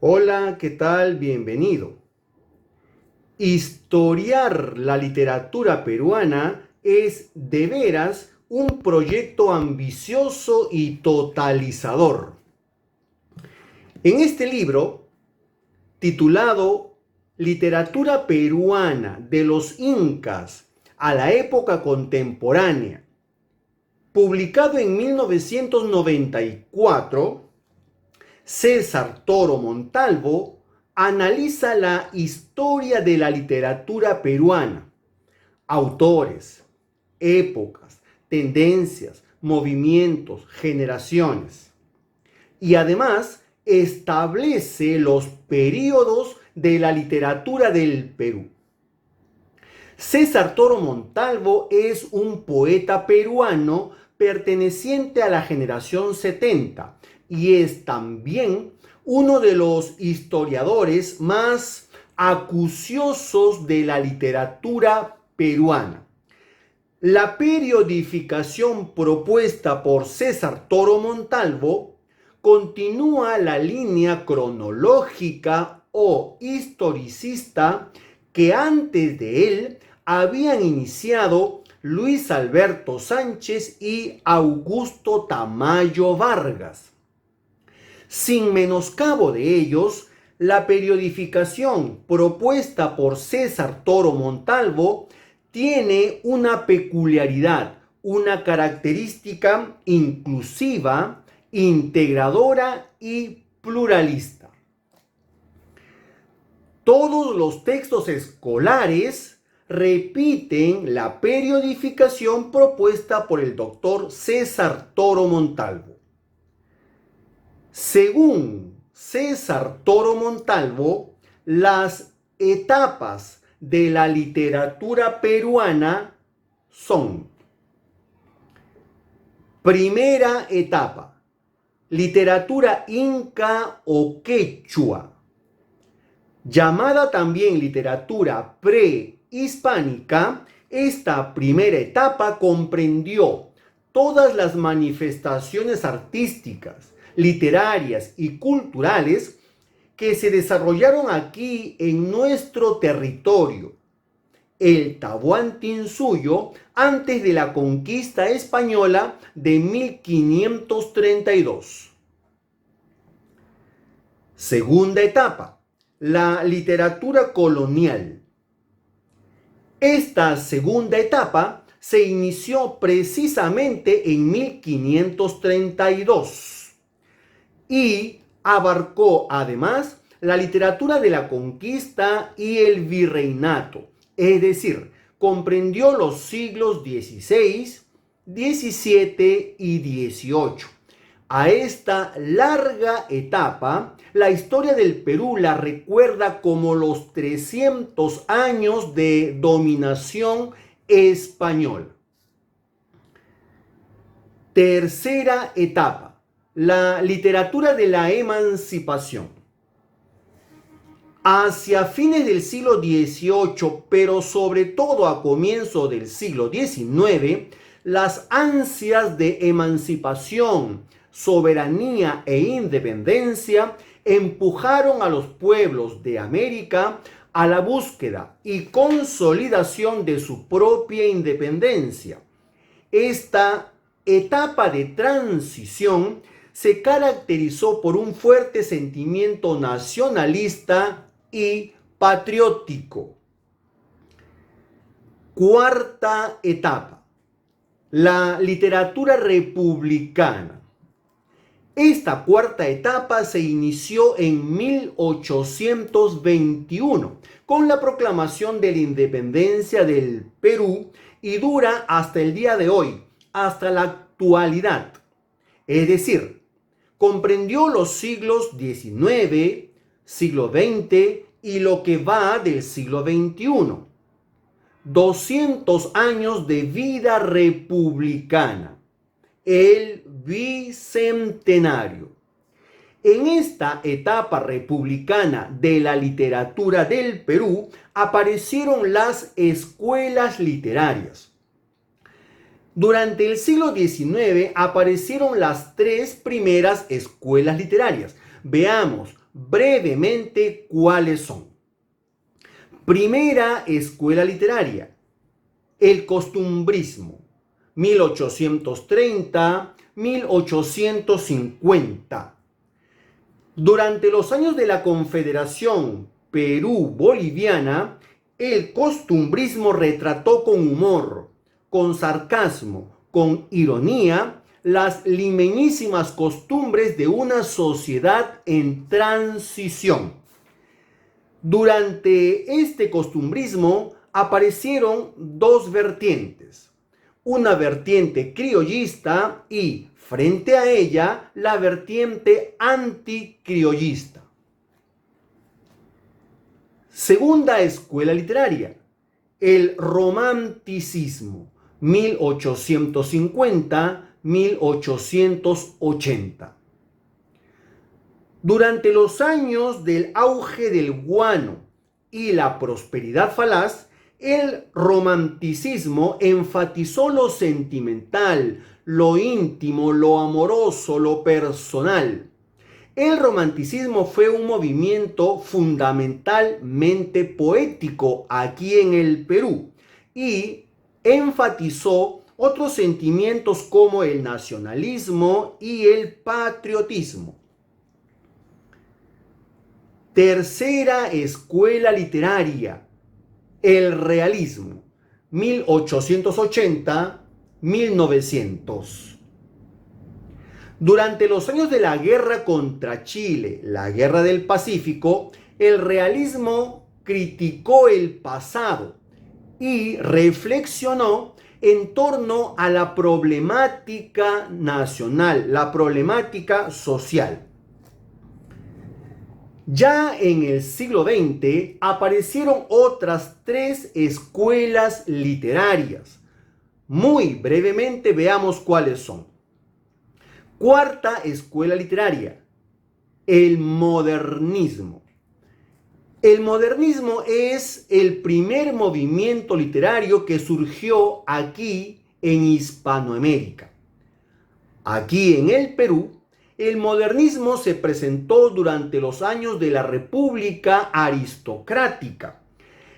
Hola, ¿qué tal? Bienvenido. Historiar la literatura peruana es de veras un proyecto ambicioso y totalizador. En este libro, titulado Literatura peruana de los Incas a la época contemporánea, publicado en 1994, César Toro Montalvo analiza la historia de la literatura peruana, autores, épocas, tendencias, movimientos, generaciones. Y además establece los períodos de la literatura del Perú. César Toro Montalvo es un poeta peruano perteneciente a la generación 70 y es también uno de los historiadores más acuciosos de la literatura peruana. La periodificación propuesta por César Toro Montalvo continúa la línea cronológica o historicista que antes de él habían iniciado Luis Alberto Sánchez y Augusto Tamayo Vargas. Sin menoscabo de ellos, la periodificación propuesta por César Toro Montalvo tiene una peculiaridad, una característica inclusiva, integradora y pluralista. Todos los textos escolares repiten la periodificación propuesta por el doctor César Toro Montalvo. Según César Toro Montalvo, las etapas de la literatura peruana son: primera etapa, literatura inca o quechua, llamada también literatura prehispánica. Esta primera etapa comprendió todas las manifestaciones artísticas, literarias y culturales que se desarrollaron aquí en nuestro territorio, el Tahuantinsuyo, antes de la conquista española de 1532. Segunda etapa, la literatura colonial. Esta segunda etapa se inició precisamente en 1532 y abarcó además la literatura de la conquista y el virreinato, es decir, comprendió los siglos XVI, XVII y XVIII. A esta larga etapa, la historia del Perú la recuerda como los 300 años de dominación española. Tercera etapa, la literatura de la emancipación. Hacia fines del siglo XVIII, pero sobre todo a comienzos del siglo XIX, las ansias de emancipación, soberanía e independencia empujaron a los pueblos de América a la búsqueda y consolidación de su propia independencia. Esta etapa de transición se caracterizó por un fuerte sentimiento nacionalista y patriótico. Cuarta etapa, la literatura republicana. Esta cuarta etapa se inició en 1821 con la proclamación de la independencia del Perú y dura hasta el día de hoy, hasta la actualidad. Es decir, comprendió los siglos XIX, siglo XX y lo que va del siglo XXI. 200 años de vida republicana. El bicentenario. En esta etapa republicana de la literatura del Perú aparecieron las escuelas literarias. Durante el siglo XIX aparecieron las tres primeras escuelas literarias. Veamos brevemente cuáles son. Primera escuela literaria, el costumbrismo, 1830-1850. Durante los años de la Confederación Perú-Boliviana, el costumbrismo retrató con humor, con sarcasmo, con ironía, las limeñísimas costumbres de una sociedad en transición. Durante este costumbrismo aparecieron dos vertientes, una vertiente criollista y, frente a ella, la vertiente anticriollista. Segunda escuela literaria, el romanticismo, 1850-1880. Durante los años del auge del guano y la prosperidad falaz, el romanticismo enfatizó lo sentimental, lo íntimo, lo amoroso, lo personal. El romanticismo fue un movimiento fundamentalmente poético aquí en el Perú y enfatizó otros sentimientos como el nacionalismo y el patriotismo. Tercera escuela literaria, el realismo, 1880-1900. Durante los años de la guerra contra Chile, la guerra del Pacífico, el realismo criticó el pasado y reflexionó en torno a la problemática nacional, la problemática social. Ya en el siglo XX aparecieron otras tres escuelas literarias. Muy brevemente veamos cuáles son. Cuarta escuela literaria, el modernismo. El modernismo es el primer movimiento literario que surgió aquí en Hispanoamérica. Aquí en el Perú, el modernismo se presentó durante los años de la República Aristocrática.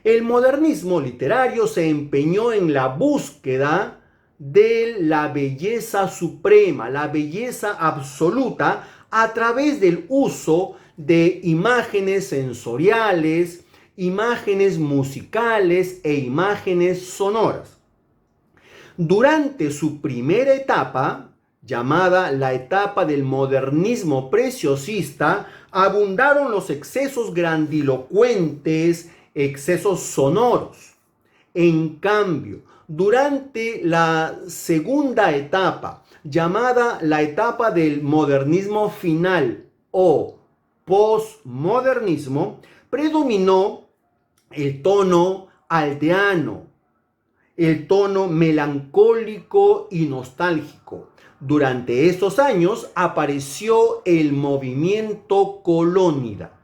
El modernismo literario se empeñó en la búsqueda de la belleza suprema, la belleza absoluta, a través del uso de imágenes sensoriales, imágenes musicales e imágenes sonoras. Durante su primera etapa, llamada la etapa del modernismo preciosista, abundaron los excesos grandilocuentes, excesos sonoros. En cambio, durante la segunda etapa, llamada la etapa del modernismo final o postmodernismo, predominó el tono aldeano, el tono melancólico y nostálgico. Durante estos años apareció el movimiento colónida.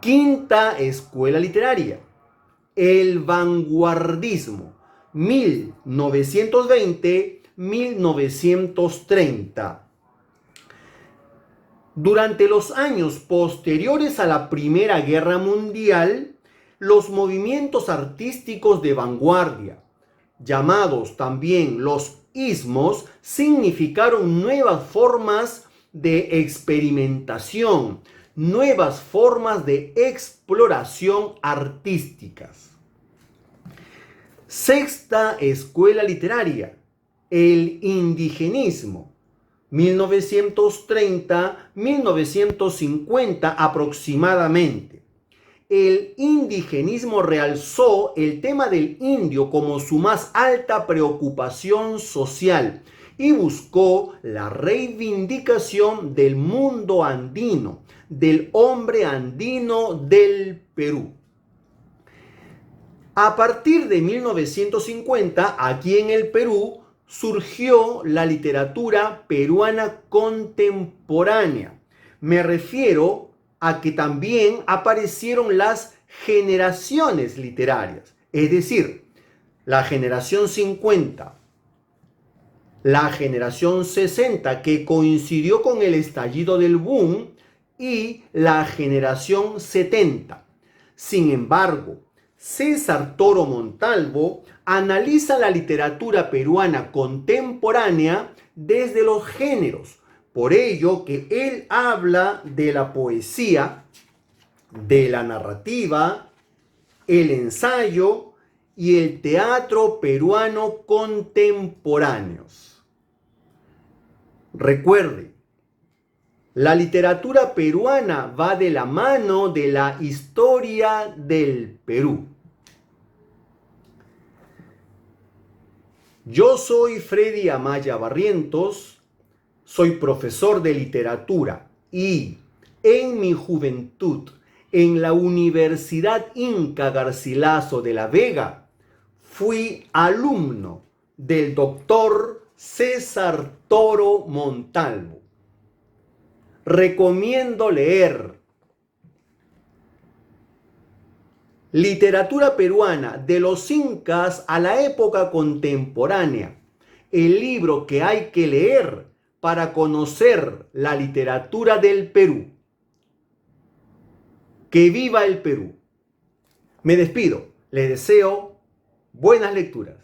Quinta escuela literaria, el vanguardismo, 1920-1930. Durante los años posteriores a la Primera Guerra Mundial, los movimientos artísticos de vanguardia, llamados también los ismos, significaron nuevas formas de experimentación, nuevas formas de exploración artísticas. Sexta escuela literaria, el indigenismo, 1930-1950 aproximadamente. El indigenismo realzó el tema del indio como su más alta preocupación social y buscó la reivindicación del mundo andino, del hombre andino del Perú. A partir de 1950, aquí en el Perú, surgió la literatura peruana contemporánea. Me refiero a que también aparecieron las generaciones literarias, es decir, la generación 50, la generación 60, que coincidió con el estallido del boom, y la generación 70. Sin embargo, César Toro Montalvo analiza la literatura peruana contemporánea desde los géneros. Por ello que él habla de la poesía, de la narrativa, el ensayo y el teatro peruano contemporáneos. Recuerde, la literatura peruana va de la mano de la historia del Perú. Yo soy Freddy Amaya Barrientos, soy profesor de literatura y en mi juventud en la Universidad Inca Garcilaso de la Vega fui alumno del doctor César Toro Montalvo. Recomiendo leer Literatura peruana de los incas a la época contemporánea, el libro que hay que leer para conocer la literatura del Perú. ¡Que viva el Perú! Me despido, les deseo buenas lecturas.